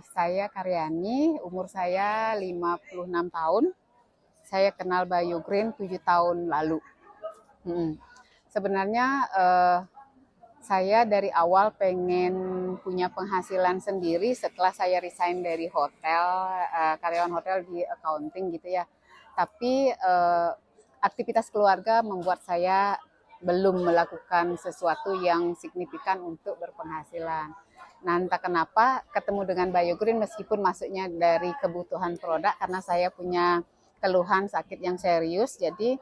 Saya Karyani, umur saya 56 tahun. Saya kenal Biogreen 7 tahun lalu. Sebenarnya saya dari awal pengen punya penghasilan sendiri setelah saya resign dari hotel, karyawan hotel di accounting gitu ya. Tapi aktivitas keluarga membuat saya belum melakukan sesuatu yang signifikan untuk berpenghasilan. Nah, entah kenapa ketemu dengan Biogreen meskipun masuknya dari kebutuhan produk karena saya punya keluhan sakit yang serius, jadi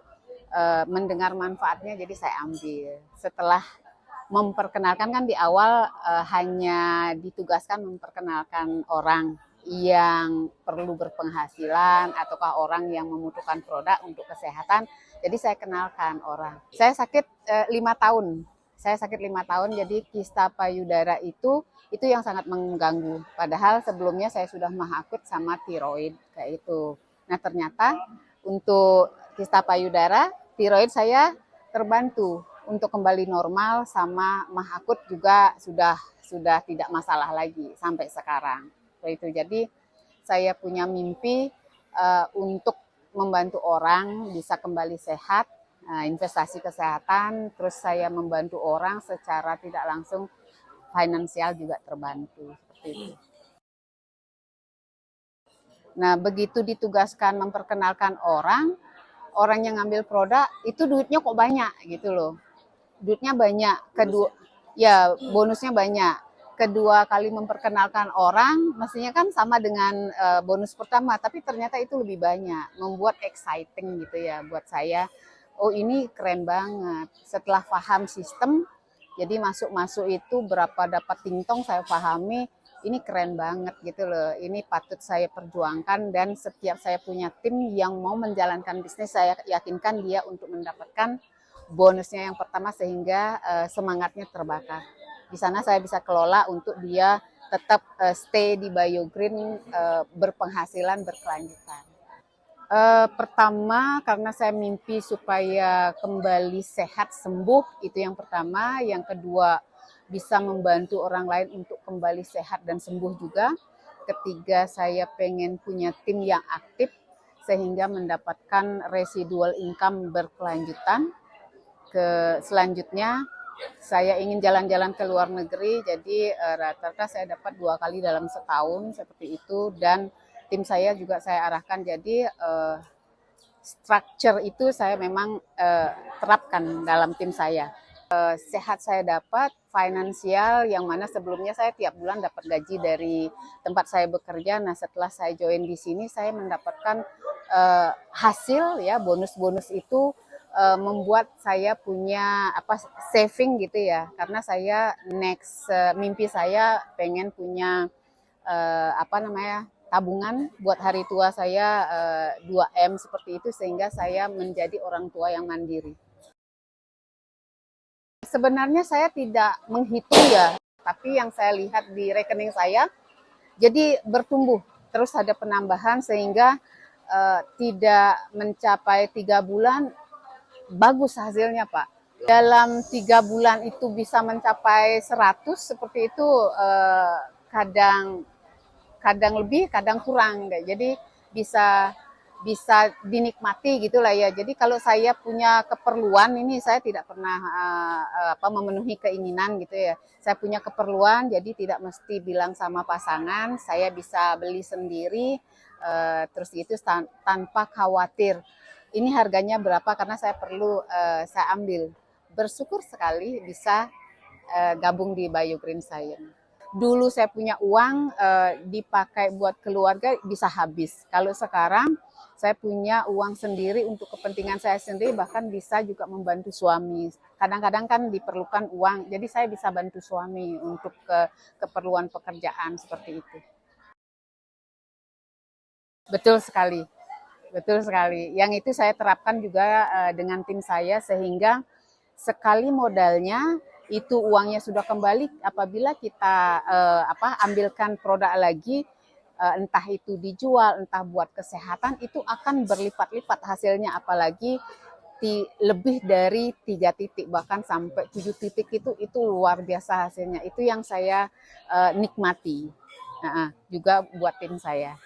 mendengar manfaatnya jadi saya ambil. Setelah memperkenalkan kan di awal hanya ditugaskan memperkenalkan orang yang perlu berpenghasilan ataukah orang yang membutuhkan produk untuk kesehatan. Jadi saya kenalkan orang. Saya sakit 5 tahun. Saya sakit 5 tahun, jadi kista payudara itu yang sangat mengganggu. Padahal sebelumnya saya sudah mahakut sama tiroid kayak itu. Nah ternyata untuk kista payudara, tiroid saya terbantu untuk kembali normal, sama mahakut juga sudah tidak masalah lagi sampai sekarang. Itu jadi saya punya mimpi untuk membantu orang bisa kembali sehat, investasi kesehatan, terus saya membantu orang secara tidak langsung finansial juga terbantu seperti itu. Nah, begitu ditugaskan memperkenalkan orang yang ngambil produk itu duitnya kok banyak gitu loh. Duitnya banyak, kedua ya bonusnya banyak. Kedua kali memperkenalkan orang, mestinya kan sama dengan bonus pertama, tapi ternyata itu lebih banyak, membuat exciting gitu ya buat saya. Oh ini keren banget. Setelah paham sistem, jadi masuk-masuk itu berapa dapat tingtong saya pahami, ini keren banget gitu loh. Ini patut saya perjuangkan dan setiap saya punya tim yang mau menjalankan bisnis, saya yakinkan dia untuk mendapatkan bonusnya yang pertama sehingga semangatnya terbakar. Di sana saya bisa kelola untuk dia tetap stay di Biogreen, berpenghasilan berkelanjutan. Pertama karena saya mimpi supaya kembali sehat sembuh, itu yang pertama. Yang kedua bisa membantu orang lain untuk kembali sehat dan sembuh juga. Ketiga saya pengen punya tim yang aktif sehingga mendapatkan residual income berkelanjutan. Selanjutnya saya ingin jalan-jalan ke luar negeri, jadi rata-rata saya dapat 2 kali dalam setahun seperti itu, dan tim saya juga saya arahkan jadi structure itu saya memang terapkan dalam tim saya. Sehat saya dapat, finansial yang mana sebelumnya saya tiap bulan dapat gaji dari tempat saya bekerja. Nah setelah saya join di sini saya mendapatkan hasil ya, bonus-bonus itu membuat saya punya saving gitu ya, karena saya next mimpi saya pengen punya tabungan buat hari tua saya 2M seperti itu, sehingga saya menjadi orang tua yang mandiri. Sebenarnya saya tidak menghitung ya, tapi yang saya lihat di rekening saya jadi bertumbuh, terus ada penambahan sehingga tidak mencapai 3 bulan bagus hasilnya Pak. Dalam 3 bulan itu bisa mencapai 100 seperti itu, kadang lebih, kadang kurang. Jadi bisa dinikmati gitulah ya. Jadi kalau saya punya keperluan ini saya tidak pernah memenuhi keinginan gitu ya. Saya punya keperluan jadi tidak mesti bilang sama pasangan, saya bisa beli sendiri terus gitu tanpa khawatir ini harganya berapa karena saya perlu saya ambil. Bersyukur sekali bisa gabung di Biogreen Science. Dulu saya punya uang dipakai buat keluarga bisa habis. Kalau sekarang saya punya uang sendiri untuk kepentingan saya sendiri, bahkan bisa juga membantu suami. Kadang-kadang kan diperlukan uang, jadi saya bisa bantu suami untuk keperluan pekerjaan seperti itu. Betul sekali, betul sekali. Yang itu saya terapkan juga dengan tim saya sehingga sekali modalnya itu uangnya sudah kembali apabila kita ambilkan produk lagi, entah itu dijual, entah buat kesehatan, itu akan berlipat-lipat hasilnya, apalagi lebih dari 3 titik bahkan sampai 7 titik itu luar biasa hasilnya. Itu yang saya nikmati. juga buat tim saya.